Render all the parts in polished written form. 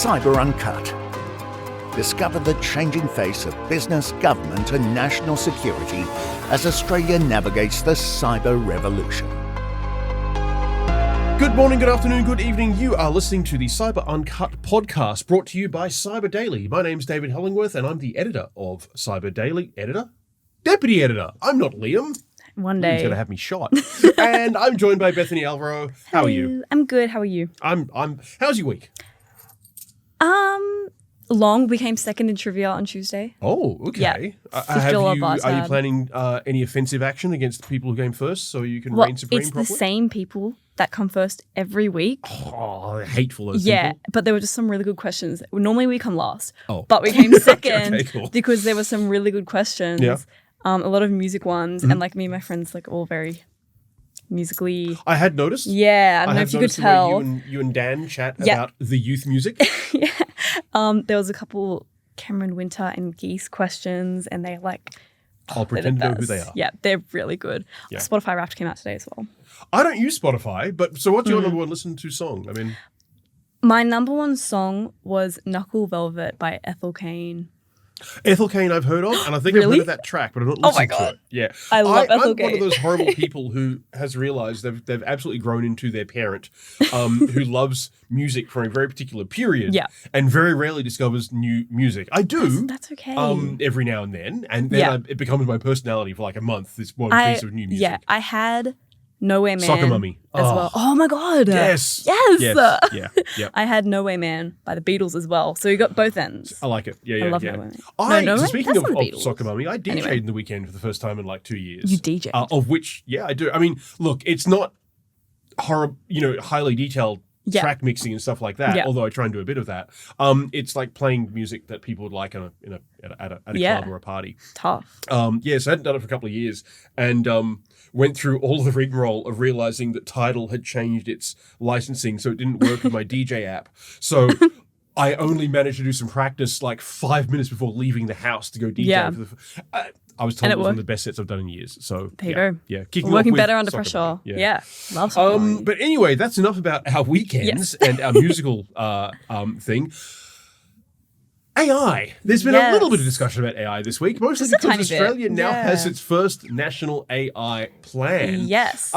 Cyber Uncut. Discover the changing face of business, government and national security as Australia navigates the cyber revolution. Good morning, good afternoon, good evening. You are listening to the Cyber Uncut podcast brought to you by Cyber Daily. My name's David Hollingworth and I'm the editor of Cyber Daily. Editor? Deputy editor. I'm not Liam. One day. He's going to have me shot. And I'm joined by Bethany Alvaro. How are you? I'm good. How are you? How's your week? Long. We came second in trivia on Tuesday. Oh, okay. Yeah. Are you planning any offensive action against the people who came first so you can reign supreme properly? It's the same people that come first every week. Oh, hateful those Yeah, people. but there were just some really good questions. Normally we come last, but we came second Okay, cool. because there were some really good questions. Yeah. A lot of music ones, and like me and my friends, like all very musically. I had noticed. Yeah, I don't know if you could tell. You and Dan chat about the youth music. Yeah. There was a couple Cameron Winter and Geese questions, and they I'll pretend to know who they are. Yeah, they're really good. Yeah. Spotify Wrapped came out today as well. I don't use Spotify, but so what's your number one listened to song? I mean, my number one song was Knuckle Velvet by Ethel Cain. Ethel Cain I've heard of, and I think I've heard of that track, but I've not listened to it. Yeah. I love Ethel Cain. I'm one of those horrible people who has realised they've absolutely grown into their parent, who loves music from a very particular period, and very rarely discovers new music. I do. That's okay. Every now and then it becomes my personality for like a month. This one piece of new music. Yeah, I had Nowhere Man Soccer Mummy as well. Oh my god. Yes. Yes. Yeah. I had Nowhere Man by the Beatles as well. So you got both ends. I like it. Yeah. I love Nowhere Man. So speaking That's of not the Beatles. Soccer Mummy, I DJ'd in the weekend for the first time in like 2 years. You DJ'd? Of which, I do. I mean, look, it's not horrible, highly detailed track mixing and stuff like that. Although I try and do a bit of that. It's like playing music that people would like at a club or a party. Tough. So I hadn't done it for a couple of years, and went through all the rigmarole of realizing that Tidal had changed its licensing, so it didn't work with my DJ app. So I only managed to do some practice like 5 minutes before leaving the house to go DJ. Yeah. I was told it was one of the best sets I've done in years. So there you go. Yeah, working better under pressure. Yeah. Love Soccer But anyway, that's enough about our weekends and our musical thing. AI. There's been a little bit of discussion about AI this week, mostly because Australia now has its first national AI plan. Yes.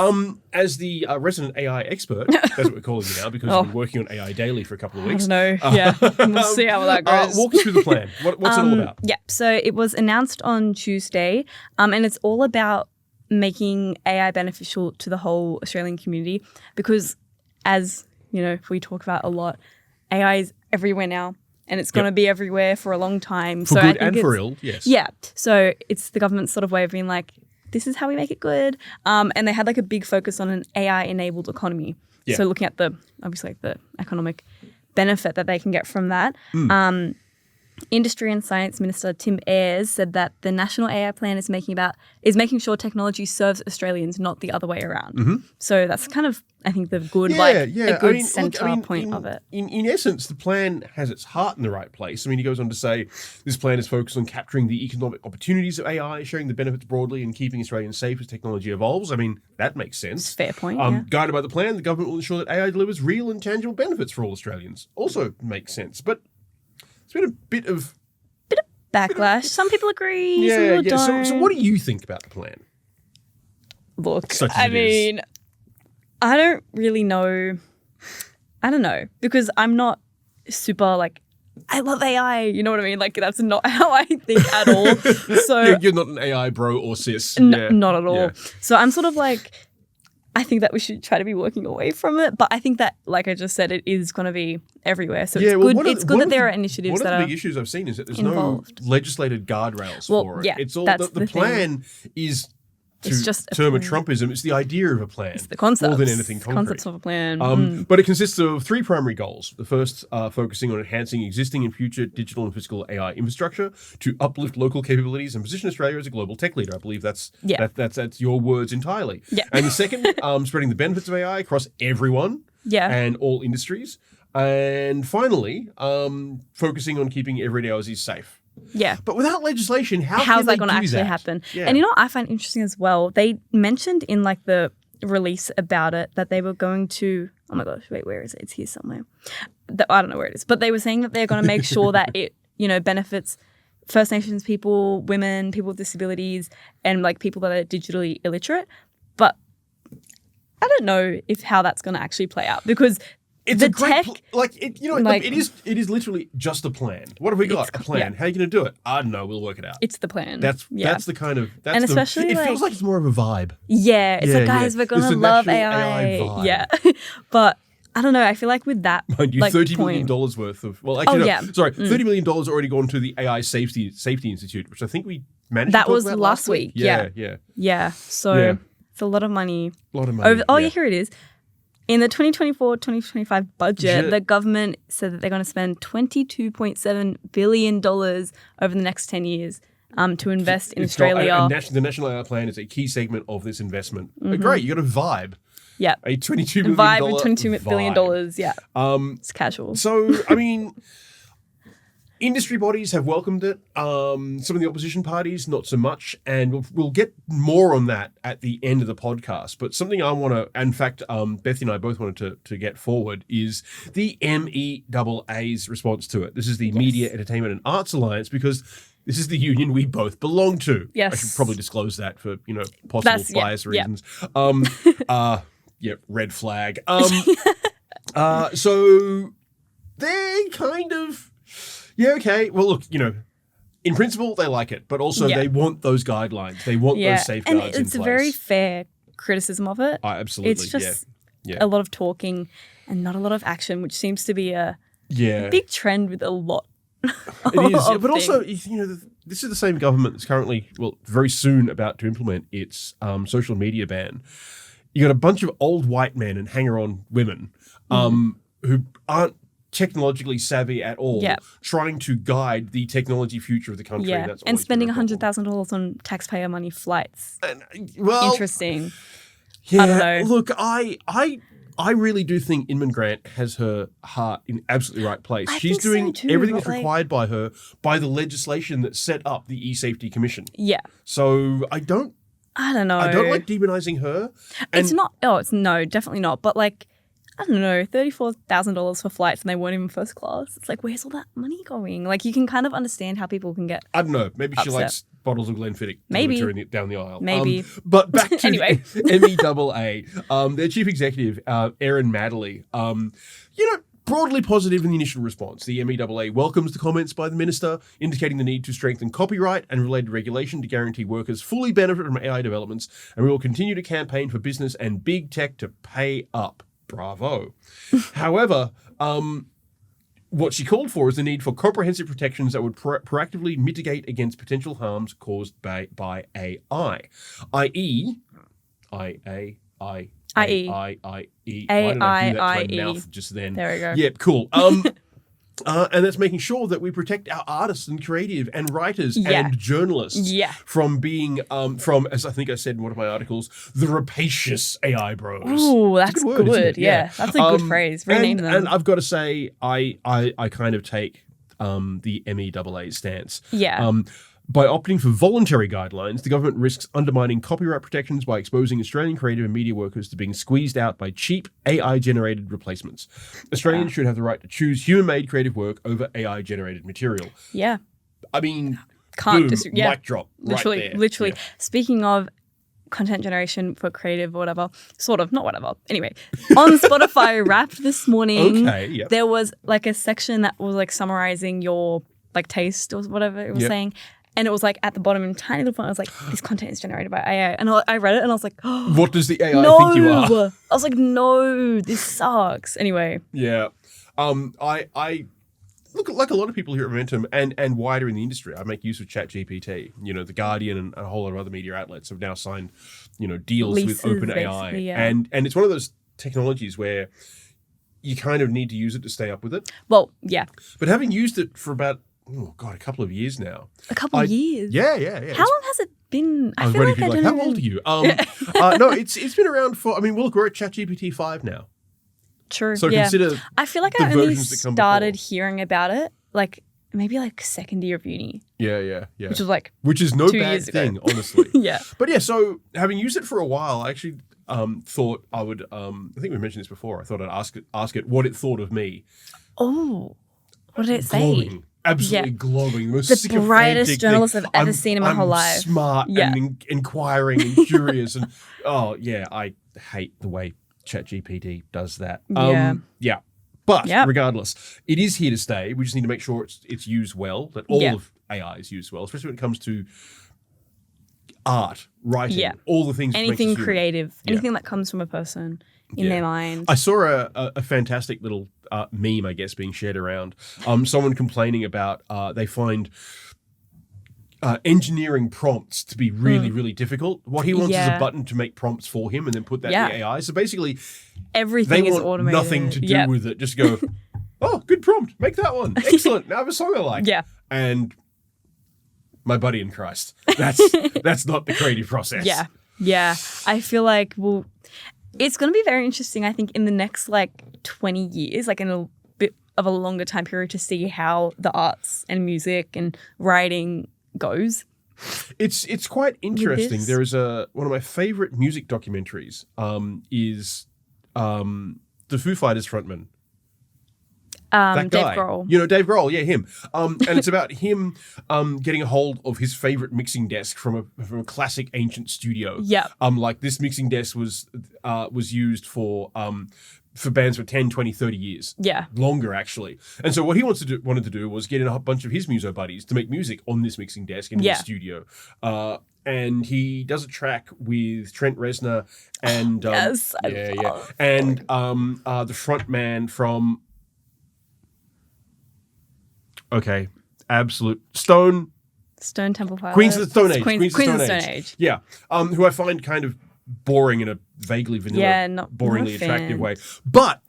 As the resident AI expert, that's what we're calling you now, because we've been working on AI daily for a couple of weeks. I don't know. We'll see how that goes. Walk us through the plan. What's it all about? Yeah. So it was announced on Tuesday, and it's all about making AI beneficial to the whole Australian community, because as we talk about a lot, AI is everywhere now. And it's going to be everywhere for a long time. For good and for ill, yes. Yeah. So it's the government's sort of way of being like, this is how we make it good. And they had like a big focus on an AI-enabled economy. Yeah. So looking at the economic benefit that they can get from that. Industry and Science Minister Tim Ayres said that the National AI Plan is making sure technology serves Australians, not the other way around. Mm-hmm. So that's kind of, I think, the good centre point of it. In essence, the plan has its heart in the right place. I mean, he goes on to say this plan is focused on capturing the economic opportunities of AI, sharing the benefits broadly, and keeping Australians safe as technology evolves. I mean, that makes sense. Fair point. Guided by the plan, the government will ensure that AI delivers real and tangible benefits for all Australians. Also makes sense, but it's been a bit of backlash. Some people agree, some people don't. So what do you think about the plan? Look, I mean, I don't really know. I don't know, because I'm not super I love AI. You know what I mean? Like, that's not how I think at all. So you're not an AI bro or sis. Not at all. Yeah. So I'm sort of I think that we should try to be working away from it. But I think that, like I just said, it is going to be everywhere. So it's good that there are initiatives that are One of the big issues I've seen is that there's no legislated guardrails for it. Yeah, it's all the plan is It's just term a Trumpism. It's the idea of a plan. It's the concepts. More than anything concrete. Concepts of a plan. But it consists of three primary goals. The first, focusing on enhancing existing and future digital and physical AI infrastructure to uplift local capabilities and position Australia as a global tech leader. I believe that's your words entirely. Yeah. And the second, spreading the benefits of AI across everyone and all industries. And finally, focusing on keeping everyday Aussies safe. Yeah. But without legislation, how's that going to actually happen? Yeah. And you know what I find interesting as well? They mentioned in like the release about it that they were going to, oh my gosh, wait, where is it? It's here somewhere. I don't know where it is. But they were saying that they're going to make sure that it, benefits First Nations people, women, people with disabilities, and like people that are digitally illiterate. But I don't know how that's going to actually play out because it's the a great tech, it is literally just a plan. What have we got? A plan. How are you going to do it? I don't know. We'll work it out. It's the plan. That's the kind of and especially it feels like it's more of a vibe. Yeah, it's guys, we're going to love AI. vibe. Yeah, but I don't know. I feel like with that, mind you, $30 million worth of $30 million already gone to the AI Safety Institute, which I think we managed. That to talk was about last week. Yeah. So it's a lot of money. A lot of money. Here it is. In the 2024-2025 budget, the government said that they're going to spend $22.7 billion over the next 10 years to invest in Australia. The National AI Plan is a key segment of this investment. Great, you got a vibe. Yeah. A $22 million vibe with $22 billion. Yeah. It's casual. So, I mean, industry bodies have welcomed it. Some of the opposition parties, not so much. And we'll get more on that at the end of the podcast. But something I want to, in fact, Bethany and I both wanted to get forward is the MEAA's response to it. This is the Media, Entertainment and Arts Alliance, because this is the union we both belong to. Yes. I should probably disclose that for, possible bias reasons. Red flag. So they kind of, okay. Well, look, in principle, they like it, but also they want those guidelines. They want those safeguards in place. And it's a very fair criticism of it. Absolutely, it's just a lot of talking and not a lot of action, which seems to be a big trend with a lot. It is, but also, this is the same government that's currently, very soon about to implement its social media ban. You got a bunch of old white men and hanger-on women who aren't technologically savvy at all, trying to guide the technology future of the country. Yeah, and spending $100,000 on taxpayer money flights. Interesting. Yeah, I don't know. Look, I really do think Inman Grant has her heart in absolutely right place. She's doing everything that's required by her by the legislation that set up the eSafety Commission. Yeah. So I don't know. I don't like demonizing her. It's not. No, definitely not. But I don't know, $34,000 for flights and they weren't even first class. It's like, where's all that money going? You can kind of understand how people can get I don't know. Maybe she likes bottles of Glenfiddich down the aisle. Maybe. But back to anyway. MEAA. Their chief executive, Erin Madley, broadly positive in the initial response. The MEAA welcomes the comments by the minister, indicating the need to strengthen copyright and related regulation to guarantee workers fully benefit from AI developments, and we will continue to campaign for business and big tech to pay up. Bravo. However, what she called for is the need for comprehensive protections that would proactively mitigate against potential harms caused by AI, i.e. I-A-I. I-E. I-E. Why did I do that to my mouth just then? There we go. Yeah, cool. And that's making sure that we protect our artists and creative and writers and journalists from being, as I think I said in one of my articles, the rapacious AI bros. Ooh, that's good. Yeah, that's a good phrase. Rename them. And I've got to say, I kind of take the MEAA's stance. Yeah. By opting for voluntary guidelines, the government risks undermining copyright protections by exposing Australian creative and media workers to being squeezed out by cheap AI-generated replacements. Australians should have the right to choose human-made creative work over AI-generated material. Yeah. I mean, can't disagree. Mic drop. Literally. Yeah. Speaking of content generation for creative or whatever, sort of, not whatever. Anyway, on Spotify Wrapped this morning, there was a section that was summarizing your taste or whatever it was saying. And it was at the bottom in tiny little font, I was like, this content is generated by AI. And I read it and I was like, oh, what does the AI think you are? I was like, no, this sucks. Anyway. Yeah. I look, like a lot of people here at Momentum and wider in the industry, I make use of ChatGPT. The Guardian and a whole lot of other media outlets have now signed, deals with OpenAI. Yeah. And it's one of those technologies where you kind of need to use it to stay up with it. Well, yeah. But having used it for about a couple of years now. A couple of years? Yeah. How long has it been? I feel like I don't know. How old are you? No, it's been around for, look, we're at ChatGPT 5 now. True, so consider I feel like I only started hearing about it, maybe second year of uni. Yeah. Which was which is no bad thing, honestly. Yeah. But yeah, so having used it for a while, thought I would. I think we mentioned this before. I thought I'd ask it what it thought of me. Oh, what did it say? Glowing. Absolutely glowing. The most The brightest sycophantic journalist thing. I've ever seen in my whole life. Smart and inquiring and curious and I hate the way ChatGPT does that. Yeah. But regardless, it is here to stay. We just need to make sure it's used well. That all of AI is used well, especially when it comes to art, writing, all the things. Anything creative, anything that comes from a person in their mind. I saw a fantastic little meme, I guess, being shared around. Someone complaining about they find engineering prompts to be really, really difficult. What he wants is a button to make prompts for him and then put that in the AI. So basically, everything they is want automated. nothing to do with it. Just go, oh, good prompt. Make that one. Excellent. Now I have a song I like. Yeah. And my buddy in Christ, that's not the creative process. Yeah. Yeah. I feel like, it's going to be very interesting, I think, in the next 20 years, in a bit of a longer time period to see how the arts and music and writing goes. It's quite interesting. There is one of my favorite music documentaries is the Foo Fighters frontman. That guy. Dave Grohl. You know, Dave Grohl, yeah, him. And it's about him getting a hold of his favorite mixing desk from a classic ancient studio. Yeah. This mixing desk was used for bands for 10, 20, 30 years. Yeah. Longer, actually. And so what he wanted to do was get in a bunch of his muso buddies to make music on this mixing desk in his studio. And he does a track with Trent Reznor and and the front man from absolute Stone Temple Pilots. Queens of the Stone Age. Queens of the Stone Age. Yeah. Who I find kind of boring in a vaguely vanilla, boringly attractive way. But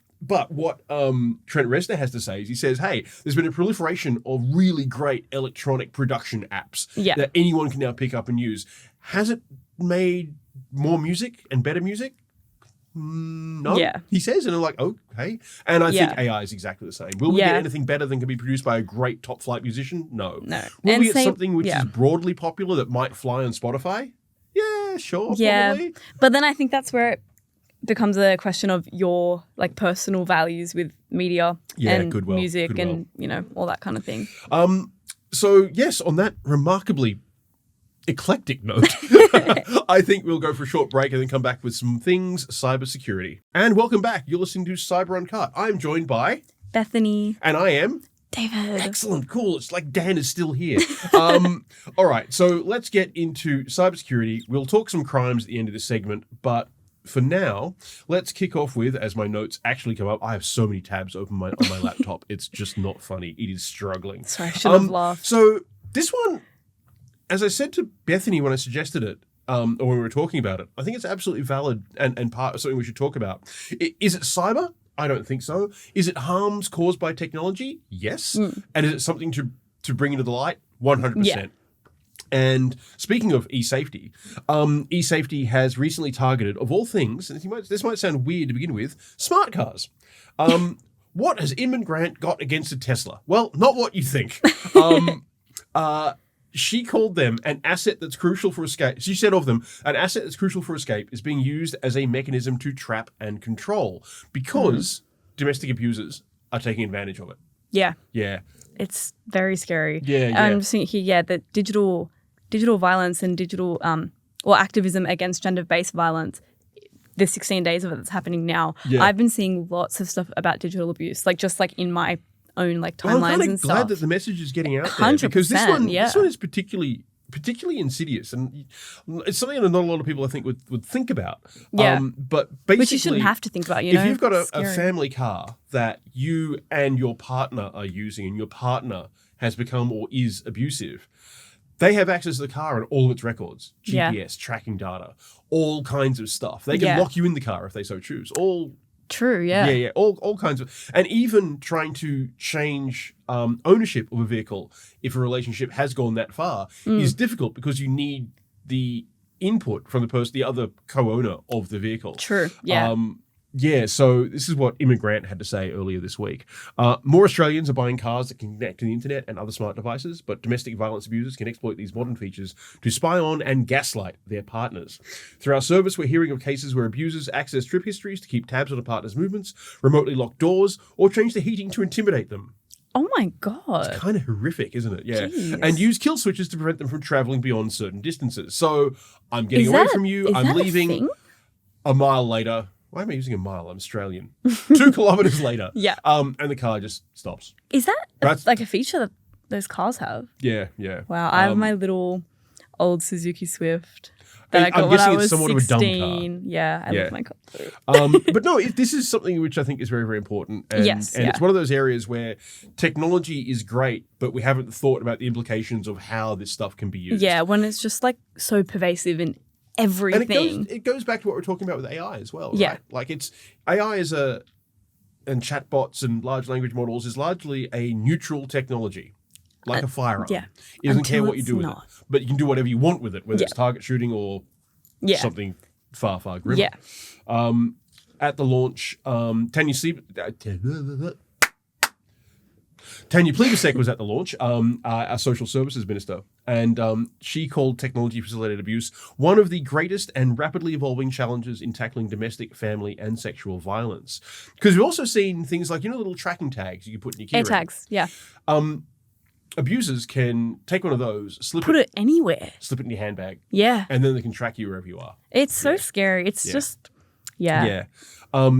what Trent Reznor has to say is he says, hey, there's been a proliferation of really great electronic production apps that anyone can now pick up and use. Has it made more music and better music? No, he says, and I'm like, okay. And I think AI is exactly the same. Will we get anything better than can be produced by a great top flight musician? No. Will we get something which is broadly popular that might fly on Spotify? Yeah, sure, probably. But then I think that's where it becomes a question of your personal values with media and music and all that kind of thing. So yes, on that remarkably eclectic note, I think we'll go for a short break and then come back with some things cybersecurity. And welcome back. You're listening to Cyber Uncut. I'm joined by Bethany. And I am David. Excellent. Cool. It's like Dan is still here. All right. So let's get into cybersecurity. We'll talk some crimes at the end of this segment, but for now, let's kick off with, as my notes actually come up, I have so many tabs open on my laptop. It's just not funny. It is struggling. Sorry, I should have laughed. So this one, as I said to Bethany when I suggested it, or when we were talking about it, I think it's absolutely valid and part of something we should talk about. Is it cyber? I don't think so. Is it harms caused by technology? Yes. And is it something to bring into the light? 100%. Yeah. And speaking of e-safety, e-safety has recently targeted, of all things, and this might sound weird to begin with, smart cars. What has Imran Grant got against a Tesla? Well, not what you think. She called them an asset that's crucial for escape. She said of them, an asset that's crucial for escape is being used as a mechanism to trap and control because domestic abusers are taking advantage of it. Yeah. Yeah. It's very scary. Yeah, yeah. I'm just thinking here, that digital violence and digital activism against gender-based violence, the 16 days of it that's happening now. Yeah. I've been seeing lots of stuff about digital abuse, just in my own timelines and stuff. I'm glad that the message is getting out there 100%, because this one is particularly insidious, and it's something that not a lot of people I think would think about. Yeah, but basically, which you shouldn't have to think about. If you've got a family car that you and your partner are using, and your partner has become or is abusive, they have access to the car and all of its records, GPS, tracking data, all kinds of stuff. They can lock you in the car if they so choose. True, yeah. Yeah, all kinds of... And even trying to change ownership of a vehicle, if a relationship has gone that far, is difficult because you need the input from the other co-owner of the vehicle. True, yeah. Yeah, so this is what Immigrant had to say earlier this week. More Australians are buying cars that can connect to the internet and other smart devices, but domestic violence abusers can exploit these modern features to spy on and gaslight their partners. Through our service, we're hearing of cases where abusers access trip histories to keep tabs on a partner's movements, remotely lock doors, or change the heating to intimidate them. Oh my God. It's kind of horrific, isn't it? Yeah. Jeez. And use kill switches to prevent them from traveling beyond certain distances. So I'm getting away from you. I'm leaving a mile later. Why am I using a mile? I'm Australian. 2 kilometers later. Yeah. And the car just stops. Is that like a feature that those cars have? Yeah, yeah. Wow. I have my little old Suzuki Swift that I got I'm when guessing I it's was somewhat of a dumb 16. car. Yeah, I Yeah. love my car. But no, this is something which I think is very, very important. And, Yes, and yeah. it's one of those areas where technology is great, but we haven't thought about the implications of how this stuff can be used. Yeah, when it's just like so pervasive in And everything. it goes back to what we're talking about with AI as well, Yeah. right? Like it's AI and chatbots and large language models is largely a neutral technology, like a firearm. yeah. It doesn't Until care what you it's do with not. it, but you can do whatever you want with it, whether Yeah. it's target shooting or Yeah. something far, far grimmer. Yeah. At the launch, Tanya Plibersek was at the launch, our social services minister, and she called technology-facilitated abuse one of the greatest and rapidly evolving challenges in tackling domestic, family, and sexual violence. Because we've also seen things like, little tracking tags you can put in your key ring. AirTags. Yeah. Abusers can take one of those, Put it anywhere. slip it in your handbag, Yeah. and then they can track you wherever you are. It's so scary. It's just, yeah. Yeah.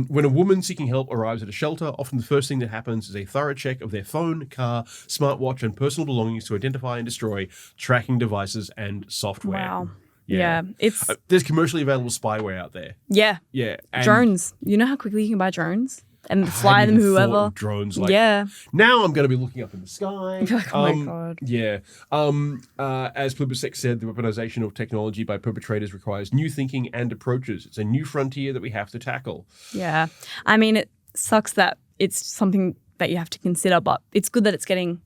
When a woman seeking help arrives at a shelter, often the first thing that happens is a thorough check of their phone, car, smartwatch, and personal belongings to identify and destroy tracking devices and software. Wow. Yeah. It's, There's commercially available spyware out there. yeah. Yeah. And Drones. You know how quickly you can buy drones? And I fly hadn't them even thought whoever. of drones. Like, Yeah. Now I'm going to be looking up in the sky. Like, oh my God. Yeah. As Plibersek said, the weaponization of technology by perpetrators requires new thinking and approaches. It's a new frontier that we have to tackle. Yeah. I mean, it sucks that it's something that you have to consider, but it's good that it's getting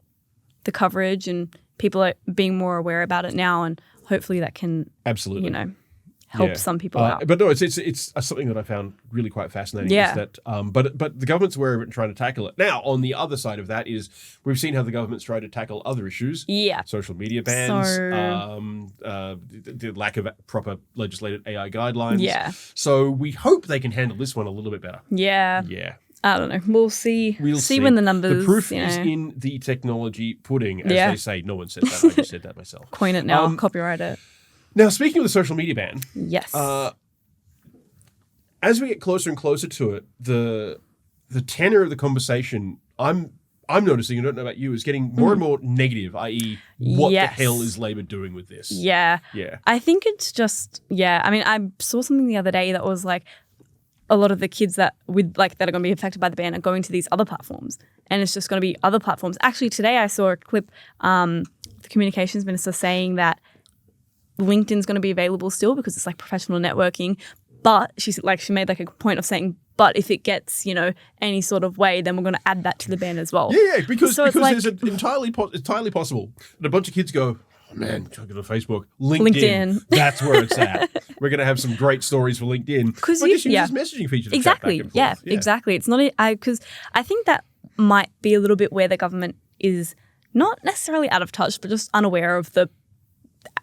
the coverage and people are being more aware about it now, and hopefully that can, Absolutely. help some people out. But no, it's something that I found really quite fascinating. Yeah. Is that, but the government's aware of it and trying to tackle it. Now, on the other side of that is we've seen how the government's tried to tackle other issues. Yeah. Social media bans, the lack of proper legislated AI guidelines. Yeah. So we hope they can handle this one a little bit better. Yeah. Yeah. I don't know. We'll see. We'll see when the numbers. The proof you know, is in the technology pudding, as Yeah. they say. No one said that. I just said that myself. coin it now. Copyright it. Now, speaking of the social media ban, Yes. as we get closer and closer to it, the tenor of the conversation I'm noticing, I don't know about you, is getting more and more negative, i.e. what Yes. the hell is Labor doing with this? yeah. Yeah. I think it's just, I mean, I saw something the other day that was like a lot of the kids that are going to be affected by the ban are going to these other platforms, and it's just going to be other platforms. Actually, today I saw a clip, the communications minister saying that LinkedIn's going to be available still because it's like professional networking, but she made like a point of saying, but if it gets, any sort of way, then we're going to add that to the ban as well. Yeah, because So it's like- there's entirely possible that a bunch of kids go, oh man, check it on Facebook. LinkedIn. That's where it's at. We're going to have some great stories for LinkedIn. Because just use this messaging feature to chat back exactly, and forth. exactly. It's not because I think that might be a little bit where the government is not necessarily out of touch, but just unaware of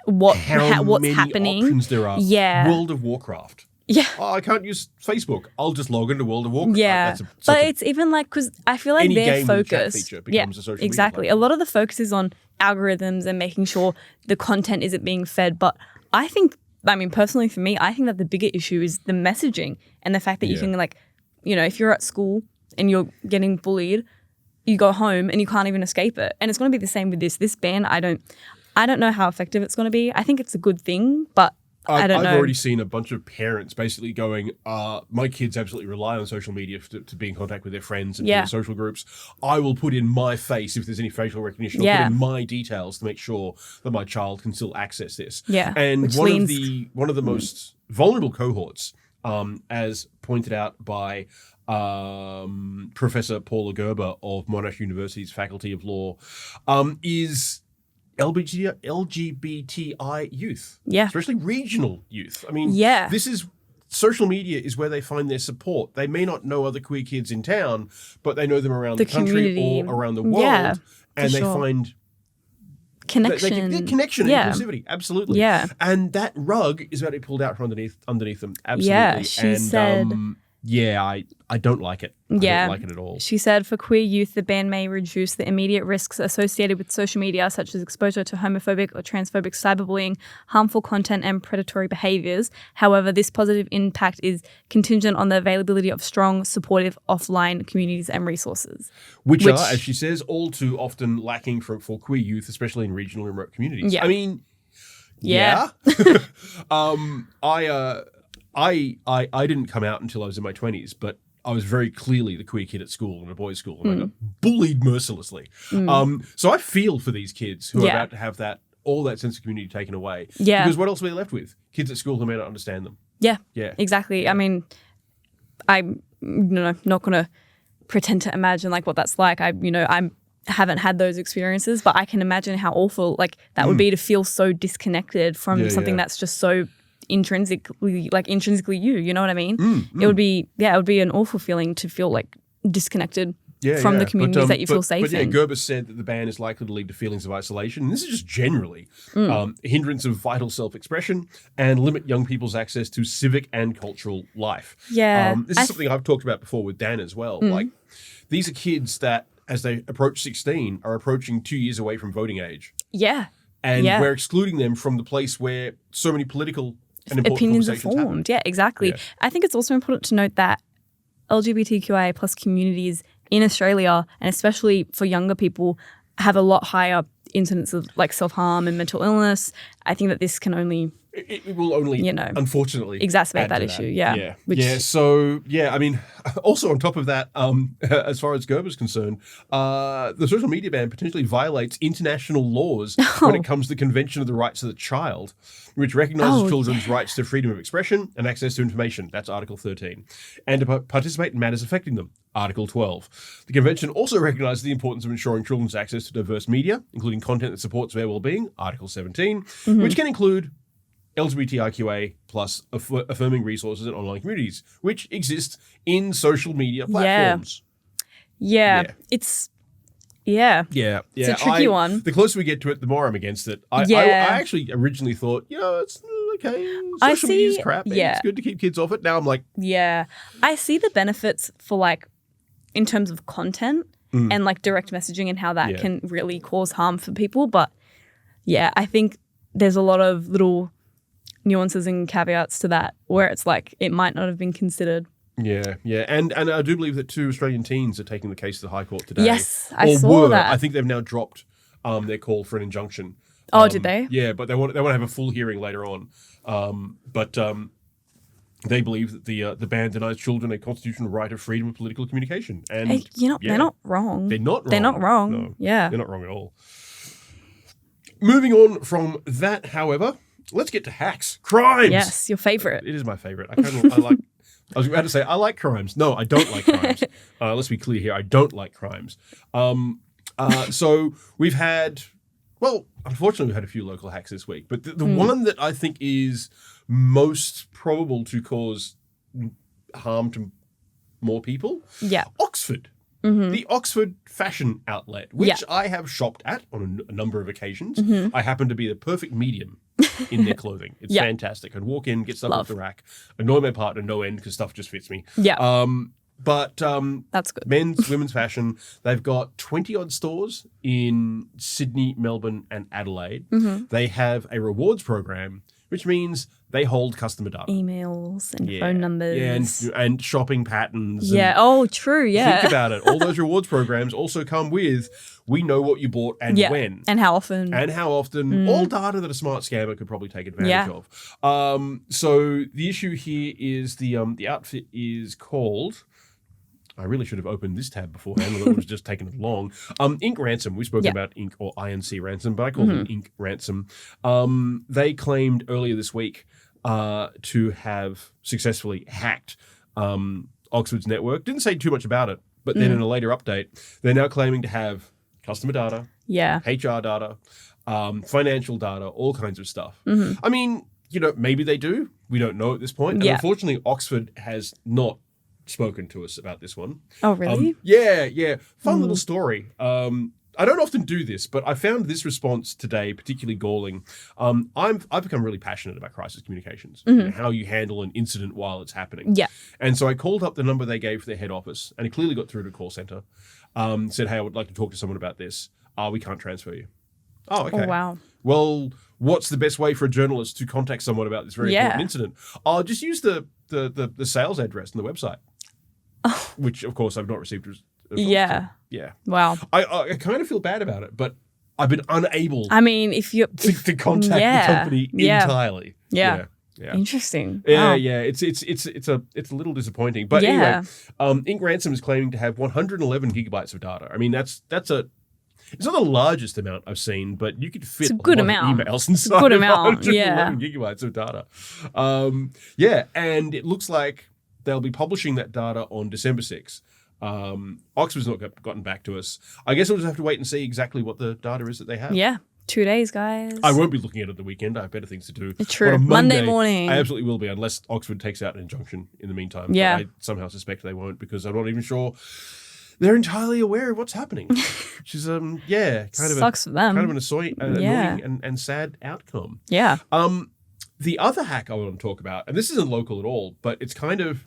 what's many happening. options there are. Yeah. World of Warcraft. Yeah. Oh, I can't use Facebook. I'll just log into World of Warcraft. Yeah, but it's even like, because I feel like Any their game with a chat focus, feature becomes a social media exactly. A platform. lot of the focus is on algorithms and making sure the content isn't being fed. But I think, personally for me, I think that the bigger issue is the messaging and the fact that you can if you're at school and you're getting bullied, you go home and you can't even escape it. And it's going to be the same with this ban. I don't know how effective it's going to be. I think it's a good thing, but I don't know. I've already seen a bunch of parents basically going, my kids absolutely rely on social media to be in contact with their friends and their social groups. I will put in my face if there's any facial recognition. I'll put in my details to make sure that my child can still access this. Yeah. And one of the most vulnerable cohorts, as pointed out by Professor Paula Gerber of Monash University's Faculty of Law, is LGBTI youth. Yeah. Especially regional youth. I mean, this is social media is where they find their support. They may not know other queer kids in town, but they know them around the country or around the world, and they find connection, connection and inclusivity. Absolutely. Yeah. And that rug is about to be pulled out from underneath them. Absolutely. Yeah, she said. I don't like it. I don't like it at all. She said, for queer youth, the ban may reduce the immediate risks associated with social media, such as exposure to homophobic or transphobic cyberbullying, harmful content, and predatory behaviours. However, this positive impact is contingent on the availability of strong, supportive offline communities and resources. Which are, as she says, all too often lacking for queer youth, especially in regional and remote communities. Yeah. I mean, I didn't come out until I was in my 20s, but I was very clearly the queer kid at school in a boys' school, and I got bullied mercilessly. So I feel for these kids who are about to have all that sense of community taken away. Yeah. Because what else are they left with? Kids at school who may not understand them. Yeah. Yeah. Exactly. I mean, I'm not going to pretend to imagine like what that's like. I haven't had those experiences, but I can imagine how awful like that would be to feel so disconnected from something that's just so intrinsically you know what I mean? It would be an awful feeling to feel like disconnected from the communities that you feel safe in. Gerber said that the ban is likely to lead to feelings of isolation. And this is just generally hindrance of vital self-expression and limit young people's access to civic and cultural life. Yeah. This is something I've talked about before with Dan as well. Like, these are kids that, as they approach 16, are approaching 2 years away from voting age. Yeah. And we're excluding them from the place where so many political and important opinions are conversations formed. happen. Yeah, exactly. Yeah. I think it's also important to note that LGBTQIA plus communities in Australia, and especially for younger people, have a lot higher incidence of like self-harm and mental illness. I think that this can only... It will only, unfortunately, exacerbate that issue. Yeah. So, I mean, also on top of that, as far as Gerber's concerned, the social media ban potentially violates international laws when it comes to the Convention of the Rights of the Child, which recognises children's rights to freedom of expression and access to information. That's Article 13. And to participate in matters affecting them. Article 12. The Convention also recognises the importance of ensuring children's access to diverse media, including content that supports their well-being. Article 17, which can include LGBTIQA plus affirming resources and online communities, which exist in social media platforms. Yeah. It's a tricky one. The closer we get to it, the more I'm against it. I actually originally thought, it's okay. Social media is crap. It's good to keep kids off it. Now I'm like... Yeah. I see the benefits for like, in terms of content and like direct messaging and how that can really cause harm for people. But I think there's a lot of little nuances and caveats to that where it's like it might not have been considered. Yeah. And I do believe that 2 Australian teens are taking the case to the High Court today. Yes, I saw that. I think they've now dropped their call for an injunction. Did they? Yeah, but they want to have a full hearing later on. But they believe that the ban denies children a constitutional right of freedom of political communication. And they're not wrong. They're not wrong. They're not wrong. No, yeah. They're not wrong at all. Moving on from that, however, let's get to hacks. Crimes. Yes, your favourite. It is my favourite. I was about to say, I like crimes. No, I don't like crimes. Let's be clear here. I don't like crimes. So we've had, unfortunately, we've had a few local hacks this week. But the one that I think is most probable to cause harm to more people, Oxford. The Oxford fashion outlet, which I have shopped at on a number of occasions. I happen to be the perfect medium in their clothing. It's fantastic. I'd walk in, get stuff off the rack, annoy my partner no end because stuff just fits me. But that's good. Men's, women's fashion. They've got 20-odd stores in Sydney, Melbourne, and Adelaide. They have a rewards program, which means they hold customer data. Emails and phone numbers. And shopping patterns. True, yeah. Think about it. All those rewards programs also come with, we know what you bought and when. And how often. All data that a smart scammer could probably take advantage of. So the issue here is the outfit is called... I really should have opened this tab beforehand, although it was just taken long. Ink Ransom. We've spoken about Ink or INC Ransom, but I call them Ink Ransom. They claimed earlier this week to have successfully hacked Oxford's network. Didn't say too much about it, but then in a later update, they're now claiming to have customer data, HR data, financial data, all kinds of stuff. I mean, maybe they do. We don't know at this point. And unfortunately, Oxford has not spoken to us about this one. Oh, really? Yeah. Fun little story. I don't often do this, but I found this response today particularly galling. I've become really passionate about crisis communications, how you handle an incident while it's happening. Yeah. And so I called up the number they gave for their head office, and it clearly got through to a call center. Said, hey, I would like to talk to someone about this. We can't transfer you. Oh, okay. Oh, wow. Well, what's the best way for a journalist to contact someone about this very important incident? I'll just use the sales address on the website, which, of course, I've not received. Yeah. Wow. I kind of feel bad about it, but I've been unable if you to contact the company entirely. Yeah. Interesting. Yeah, Wow. yeah. It's a little disappointing. But anyway, Ink Ransom is claiming to have 111 gigabytes of data. I mean, it's not the largest amount I've seen, but you could fit a good lot amount. of emails inside. Good amount. 111 gigabytes of data. And it looks like they'll be publishing that data on December 6th. Oxford's not gotten back to us. I guess we'll just have to wait and see exactly what the data is that they have. Yeah. 2 days, guys. I won't be looking at it the weekend. I have better things to do. True. But on Monday morning. I absolutely will be, unless Oxford takes out an injunction in the meantime. Yeah. But I somehow suspect they won't, because I'm not even sure they're entirely aware of what's happening. Which is, sucks for them. Kind of an annoying and sad outcome. Yeah. The other hack I want to talk about, and this isn't local at all, but it's kind of...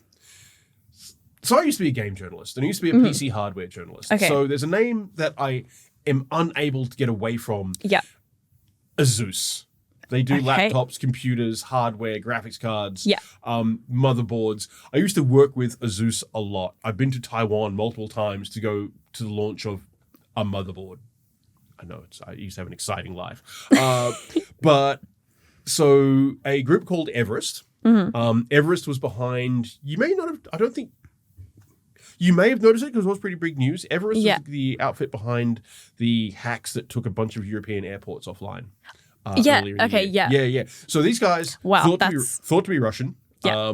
So I used to be a game journalist, and I used to be a PC hardware journalist. Okay. So there's a name that I am unable to get away from. Yeah. Asus. They do laptops, computers, hardware, graphics cards, motherboards. I used to work with Asus a lot. I've been to Taiwan multiple times to go to the launch of a motherboard. I used to have an exciting life. But so a group called Everest. Everest was behind, you may have noticed it because it was pretty big news. Everest was the outfit behind the hacks that took a bunch of European airports offline. Earlier in the year. Yeah. So these guys thought to be Russian. Yeah.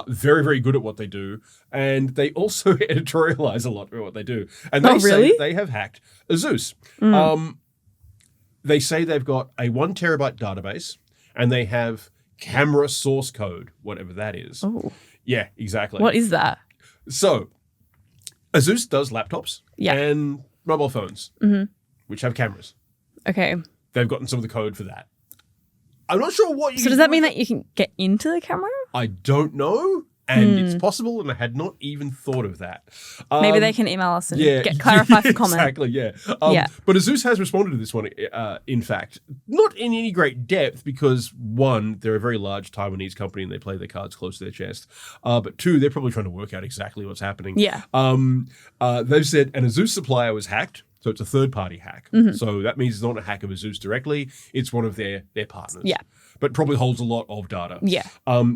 Very, very good at what they do. And they also editorialize a lot about what they do. And they say they have hacked Asus. They say they've got a 1 terabyte database, and they have camera source code, whatever that is. Oh. Yeah, exactly. What is that? So, Asus does laptops and mobile phones, which have cameras. Okay. They've gotten some of the code for that. I'm not sure what you So does that mean that you can get into the camera? I don't know. And it's possible, and I had not even thought of that. Maybe they can email us and get clarified for comment. Exactly, yeah. But Asus has responded to this one, in fact, not in any great depth, because one, they're a very large Taiwanese company and they play their cards close to their chest. But two, they're probably trying to work out exactly what's happening. Yeah. They've said an Asus supplier was hacked. So it's a third-party hack. So that means it's not a hack of Asus directly. It's one of their partners. Yeah. But probably holds a lot of data. Yeah.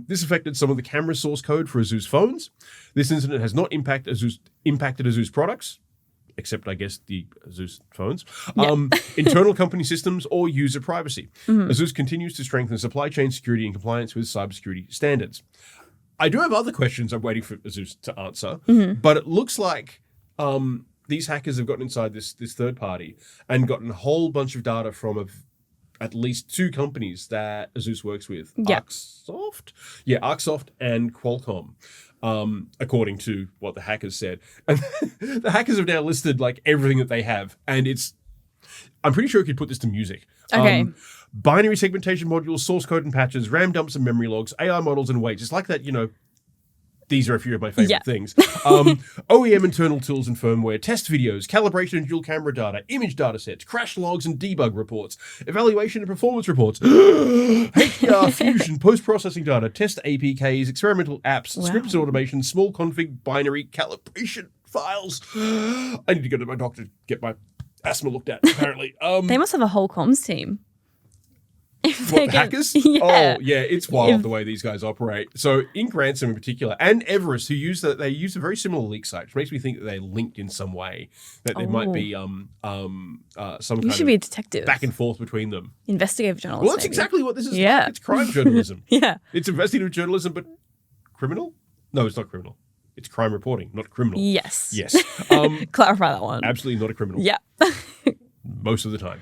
This affected some of the camera source code for Asus phones. This incident has not impacted Asus products, except, I guess, the Asus phones, internal company systems, or user privacy. Asus continues to strengthen supply chain security and compliance with cybersecurity standards. I do have other questions I'm waiting for Asus to answer, but it looks like... these hackers have gotten inside this third party and gotten a whole bunch of data from at least 2 companies that Asus works with. Arcsoft? Yeah, Arcsoft and Qualcomm, according to what the hackers said. And the hackers have now listed like everything that they have. And I'm pretty sure we could put this to music. Okay. Binary segmentation modules, source code and patches, RAM dumps and memory logs, AI models and weights. It's like that, these are a few of my favorite things. OEM internal tools and firmware, test videos, calibration and dual camera data, image data sets, crash logs and debug reports, evaluation and performance reports, HDR fusion, post-processing data, test APKs, experimental apps, scripts and automation, small config binary calibration files. I need to go to my doctor to get my asthma looked at, apparently. They must have a whole comms team. What, the hackers? Yeah. Oh, yeah, it's wild the way these guys operate. So Ink Ransom in particular, and Everest, who they use a very similar leak site, which makes me think that they're linked in some way, that there might be some You should be a detective. Back and forth between them. Investigative journalist. Well, that's exactly what this is. Yeah. It's crime journalism. Yeah. It's investigative journalism, but criminal? No, it's not criminal. It's crime reporting, not criminal. Yes. Yes. Clarify that one. Absolutely not a criminal. Yeah. Most of the time.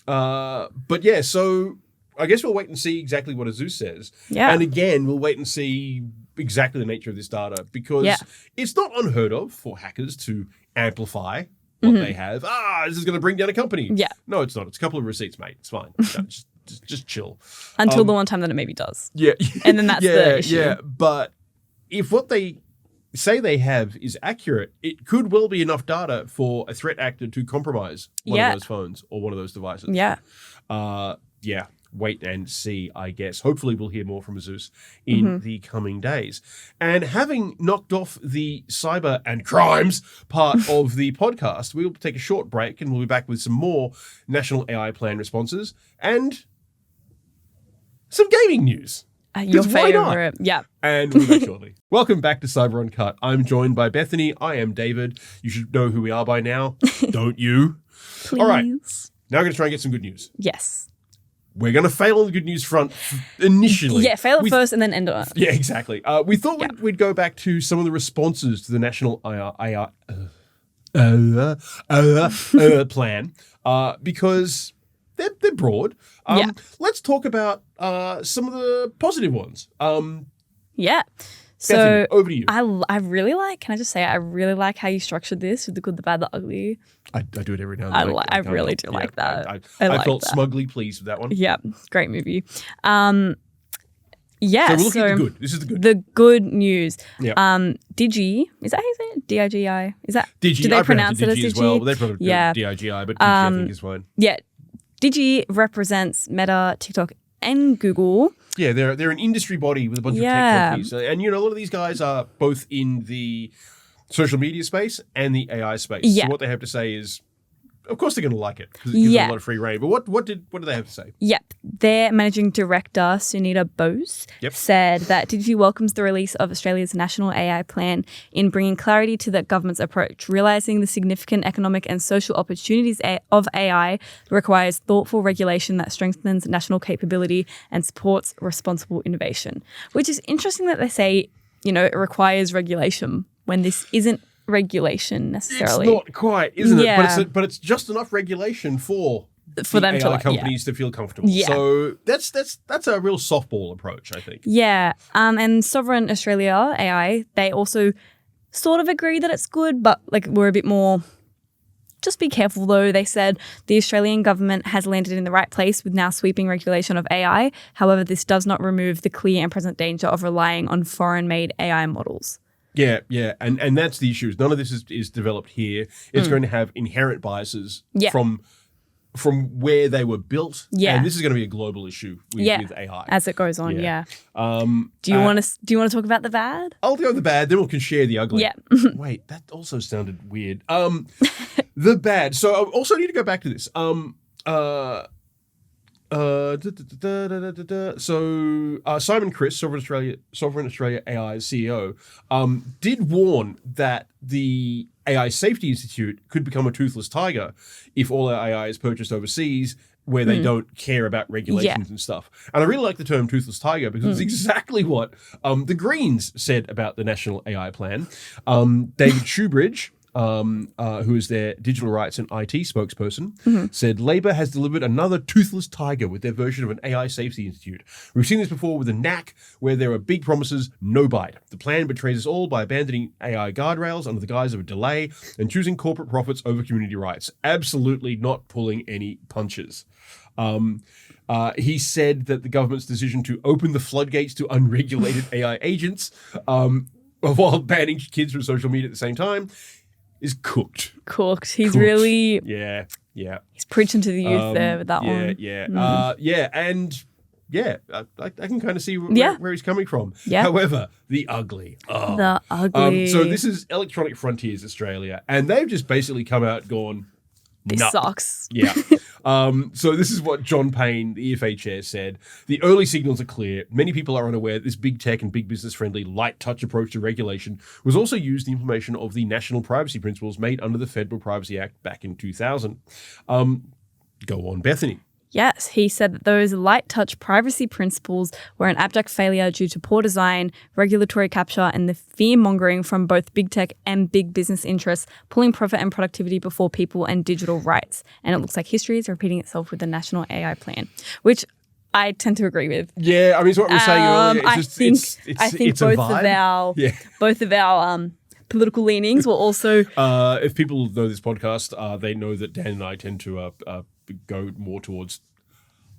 But yeah, so I guess we'll wait and see exactly what Azus says. Yeah. And again, we'll wait and see exactly the nature of this data, because it's not unheard of for hackers to amplify what they have. This is going to bring down a company. Yeah. No, it's not. It's a couple of receipts, mate. It's fine. No, just chill. Until the one time that it maybe does. Yeah. And then that's the issue. Yeah. But if what they say they have is accurate, it could well be enough data for a threat actor to compromise one of those phones or one of those devices. Yeah. Wait and see, I guess. Hopefully we'll hear more from Azus in the coming days. And having knocked off the cyber and crimes part of the podcast, we'll take a short break and we'll be back with some more National AI Plan responses and some gaming news. Your why not? favorite. Yeah. And we'll be back shortly. Welcome back to Cyber Uncut. I'm joined by Bethany. I am David. You should know who we are by now, don't you? Please. All right. Now we're going to try and get some good news. Yes. We're going to fail on the good news front initially. Yeah, fail it first and then end on it. Yeah, exactly. We thought we'd go back to some of the responses to the National AI plan because they're broad. Let's talk about some of the positive ones. Yeah. So Bethany, over to you. I really like, can I just say, I really like how you structured this with the good, the bad, the ugly. I do it every now and then. I really do like that. I like felt that. smugly pleased with that one. Yeah, great movie. So we're looking at the good. This is the good. The good news. Yeah. Digi, is that how you say it? D-I-G-I? Is that, Digi. do they pronounce it as Digi? as well? They probably do D-I-G-I, but Digi I think is fine. Yeah. Digi represents Meta, TikTok, and Google. Yeah, they're an industry body with a bunch of tech companies. And, a lot of these guys are both in the social media space and the AI space. Yeah. So what they have to say is, of course they're going to like it because it gives them a lot of free reign. But what did they have to say? Yep. Their managing director, Sunita Bose, said that Digi welcomes the release of Australia's National AI Plan in bringing clarity to the government's approach. Realising the significant economic and social opportunities of AI requires thoughtful regulation that strengthens national capability and supports responsible innovation. Which is interesting that they say, it requires regulation when this isn't regulation necessarily. It's not quite, isn't it? But it's just enough regulation for them AI to companies to feel comfortable. Yeah. So that's a real softball approach, I think. Yeah. And Sovereign Australia AI, they also sort of agree that it's good, but we're a bit more. Just be careful though. They said the Australian government has landed in the right place with now sweeping regulation of AI. However, this does not remove the clear and present danger of relying on foreign-made AI models. Yeah, and that's the issue. None of this is developed here. It's going to have inherent biases from where they were built. Yeah, and this is going to be a global issue with AI as it goes on. Yeah. Do you want to talk about the bad? I'll go with the bad. Then we can share the ugly. Yeah. Wait, that also sounded weird. The bad. So I also need to go back to this. So Simon Chris, Sovereign Australia AI's CEO, did warn that the AI Safety Institute could become a toothless tiger if all our AI is purchased overseas where they don't care about regulations and stuff. And I really like the term toothless tiger because it's exactly what the Greens said about the National AI Plan. David Shoebridge, who is their digital rights and IT spokesperson, said Labor has delivered another toothless tiger with their version of an AI Safety Institute. We've seen this before with a NAC, where there are big promises, no bite. The plan betrays us all by abandoning AI guardrails under the guise of a delay and choosing corporate profits over community rights. Absolutely not pulling any punches. He said that the government's decision to open the floodgates to unregulated AI agents while banning kids from social media at the same time is cooked. He's really... Yeah. He's preaching to the youth there with that one. I can kind of see where he's coming from. Yeah. However, the ugly. Oh. The ugly. So this is Electronic Frontiers Australia, and they've just basically come out and gone, this sucks. Yeah. So this is what John Payne, the EFA chair, said. The early signals are clear. Many people are unaware that this big tech and big business friendly light touch approach to regulation was also used in the implementation of the national privacy principles made under the Federal Privacy Act back in 2000. Go on, Bethany. Yes, he said that those light touch privacy principles were an abject failure due to poor design, regulatory capture, and the fear mongering from both big tech and big business interests, pulling profit and productivity before people and digital rights. And it looks like history is repeating itself with the National AI Plan, which I tend to agree with. Yeah, I mean, it's what we were saying earlier. I think both of our political leanings will also. If people know this podcast, they know that Dan and I tend to go more towards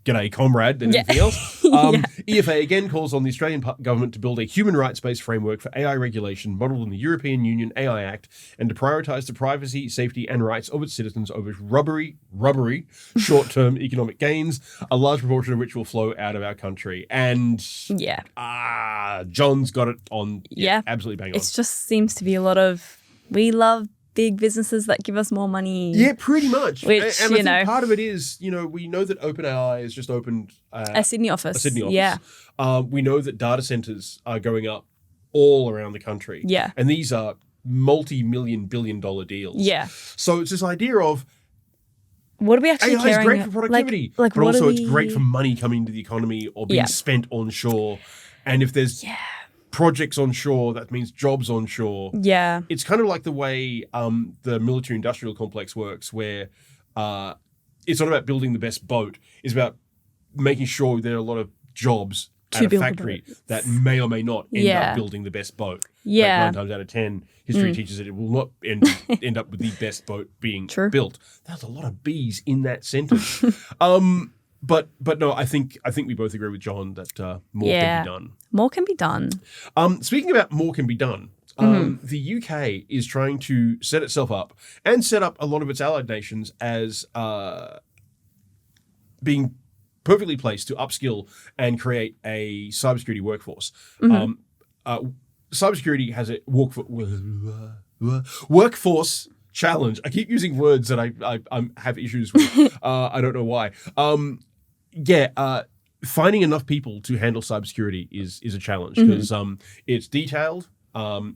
g'day comrade than anything else. EFA again calls on the Australian government to build a human rights-based framework for AI regulation modelled on the European Union AI Act and to prioritise the privacy, safety and rights of its citizens over rubbery, short-term economic gains, a large proportion of which will flow out of our country. And John's got it on. Yeah, absolutely bang on. It just seems to be a lot of, we love big businesses that give us more money. Yeah, pretty much. Which, and I think part of it is, we know that OpenAI has just opened a Sydney office. Yeah. We know that data centers are going up all around the country. Yeah. And these are multi-million, billion-dollar deals. Yeah. So it's this idea of what are we actually AI is great for productivity, but also it's great for money coming into the economy or being spent onshore. And if there's projects onshore, that means jobs onshore. Yeah. It's kind of like the way the military industrial complex works, where it's not about building the best boat. It's about making sure there are a lot of jobs at a factory that may or may not end up building the best boat. Yeah. Like 9 times out of 10, history teaches that it will not end up with the best boat being built. There's a lot of B's in that sentence. But no, I think we both agree with John that more can be done. More can be done. Speaking about more can be done, the UK is trying to set itself up and set up a lot of its allied nations as being perfectly placed to upskill and create a cybersecurity workforce. Cybersecurity has a workforce challenge. I keep using words that I have issues with. I don't know why. Finding enough people to handle cybersecurity is a challenge because it's detailed,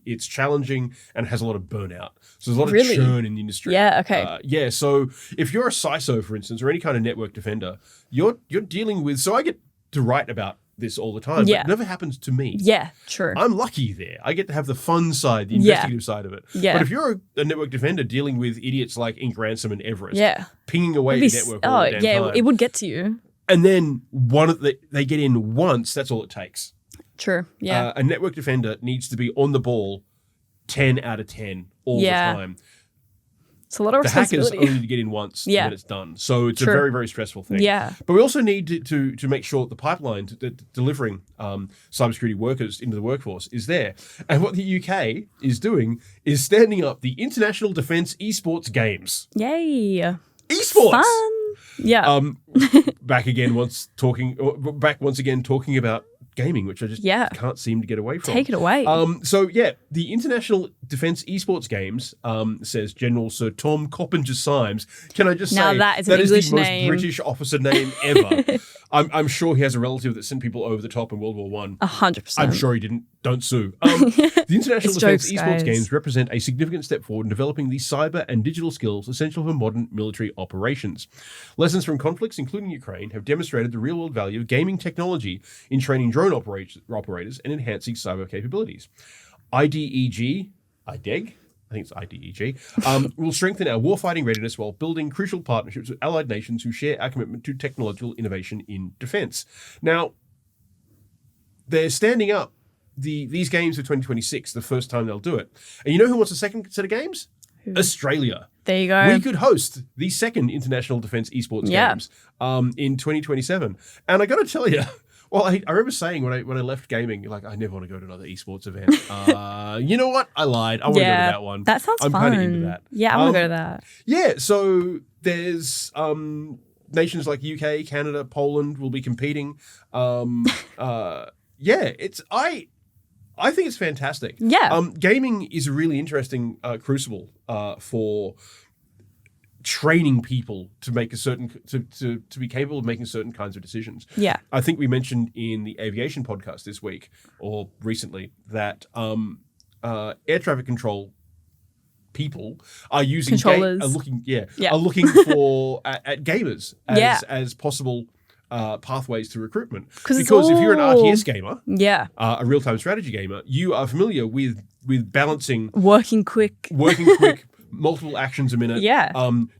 it's challenging, and has a lot of burnout. So there's a lot of churn in the industry. Yeah, okay. So if you're a CISO, for instance, or any kind of network defender, you're dealing with. So I get to write about this all the time, but it never happens to me. Yeah, true. I'm lucky there. I get to have the fun side, the investigative side of it. Yeah. But if you're a network defender dealing with idiots like Ink Ransom and Everest, pinging away the network all the damn time, it would get to you. And then they get in once, that's all it takes. True, yeah. A network defender needs to be on the ball 10 out of 10 all the time. It's a lot of responsibility. The hackers only need to get in once and then it's done. So it's a very, very stressful thing. Yeah. But we also need to make sure that the pipeline delivering cybersecurity workers into the workforce is there. And what the UK is doing is standing up the International Defence Esports Games. Yay. Esports! Fun! Yeah. Back once again talking about gaming, which I just can't seem to get away from. Take it away. The International Defence Esports Games, says General Sir Tom Coppinger-Symes. Can I just say that is the name. most British officer name ever. I'm sure he has a relative that sent people over the top in World War I. 100%. I'm sure he didn't. Don't sue. The International Defence Esports guys. Games represent a significant step forward in developing the cyber and digital skills essential for modern military operations. Lessons from conflicts, including Ukraine, have demonstrated the real-world value of gaming technology in training drone operators and enhancing cyber capabilities. IDEG, I think it's IDEG, will strengthen our warfighting readiness while building crucial partnerships with allied nations who share our commitment to technological innovation in defence. Now, they're standing up these games for 2026, the first time they'll do it. And you know who wants a second set of games? Australia. There you go. We could host the second International Defence Esports Games in 2027. And I got to tell you, well, I remember saying when I left gaming, I never want to go to another esports event. You know what? I lied. I want to go to that one. That sounds fun. I'm kind of into that. Yeah, I want to go to that. Yeah, so there's nations like UK, Canada, Poland will be competing. I think it's fantastic. Yeah. Gaming is a really interesting crucible for training people to make to be capable of making certain kinds of decisions. Yeah. I think we mentioned in the aviation podcast this week or recently that air traffic control people are using are looking for at gamers as possible pathways to recruitment. Because if you're an RTS gamer, a real-time strategy gamer, you are familiar with balancing working quick, multiple actions a minute. Yeah.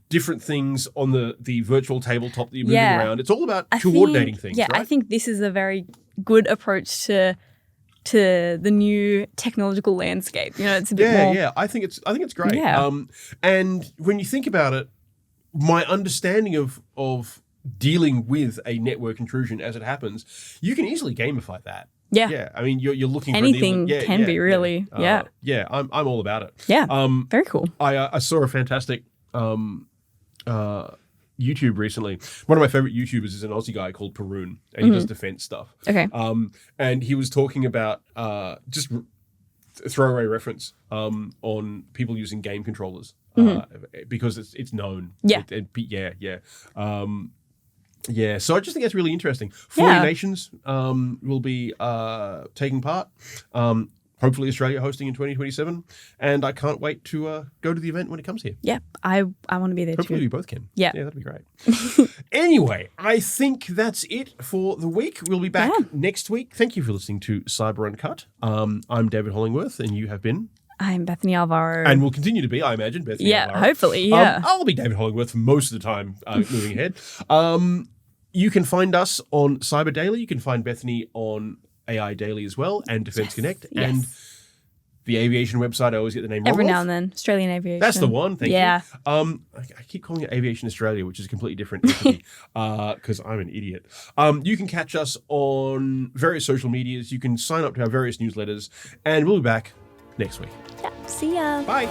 Different things on the virtual tabletop that you're moving Yeah. around. It's all about coordinating things, Yeah, right? I think this is a very good approach to the new technological landscape. It's a bit more. Yeah. I think it's great. Yeah. And when you think about it, my understanding of dealing with a network intrusion as it happens, you can easily gamify that. Yeah. Yeah. I mean, you're looking Anything for an can be really. Yeah. Yeah. I'm all about it. Yeah. Very cool. I saw a fantastic YouTube recently. One of my favorite YouTubers is an Aussie guy called Perun, and he does defense stuff. Okay. And he was talking about just throwaway reference on people using game controllers because it's known. Yeah. Yeah, so I just think that's really interesting. 40 nations will be taking part. Hopefully Australia hosting in 2027. And I can't wait to go to the event when it comes here. Yeah, I want to be there Hopefully too. we both can. Yeah. Yeah, that'd be great. Anyway, I think that's it for the week. We'll be back next week. Thank you for listening to Cyber Uncut. I'm David Hollingworth, and you have been... I'm Bethany Alvaro. And will continue to be, I imagine, Bethany Alvaro. Hopefully, yeah. I'll be David Hollingworth for most of the time moving ahead. You can find us on Cyber Daily. You can find Bethany on AI Daily as well, and Defence Connect, and the aviation website. I always get the name wrong. Every now and then, Australian Aviation. That's the one. Thank you. Yeah. I keep calling it Aviation Australia, which is a completely different entity because I'm an idiot. You can catch us on various social medias. You can sign up to our various newsletters, and we'll be back next week. Yeah. See ya. Bye.